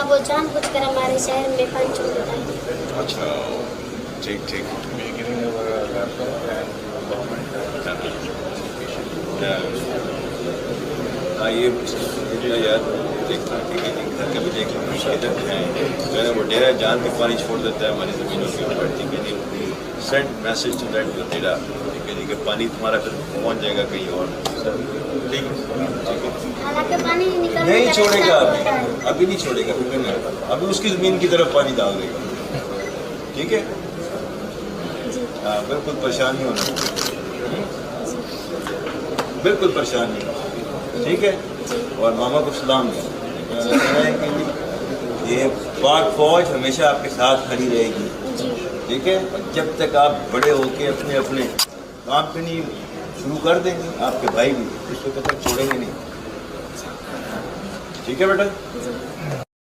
وہ جان بوجھ کر ہمارے شہر میں پانی چھوڑ دیتا ہے. اچھا ٹھیک ٹھیک. ہاں یہ جو یار دیکھنا ٹھیک ہے گھر کا بھی دیکھ لوں ادھر ہیں جو ہے نا وہ ڈیرا جان کے پانی چھوڑ دیتا ہے ہماری زمینوں کے اوپر. ٹھیک ہے جی. سینڈ میسج ٹو دیٹ ڈیرا. ٹھیک ہے جی کہ پانی تمہارا پھر پہنچ جائے گا کہیں اور. ٹھیک ہے حالانکہ پانی نکلنے نہیں کا چھوڑے راستہ گا کھلتا ہے. ابھی نہیں چھوڑے گا فکر نہیں. ابھی اس کی زمین کی طرف پانی ڈال دے گا. ٹھیک ہے جی ہاں بالکل پریشان نہیں ہونا. بالکل پریشان نہیں ہونا. ٹھیک ہے اور ماما کو سلام دیں. یہ پاک فوج ہمیشہ آپ کے ساتھ کھڑی رہے گی. جی ٹھیک ہے جب تک آپ بڑے ہو کے اپنے اپنے کام پہ نہیں شروع کر دیں گے آپ کے بھائی بھی اس وقت تک چھوڑیں گے نہیں. ٹھیک ہے بیٹا.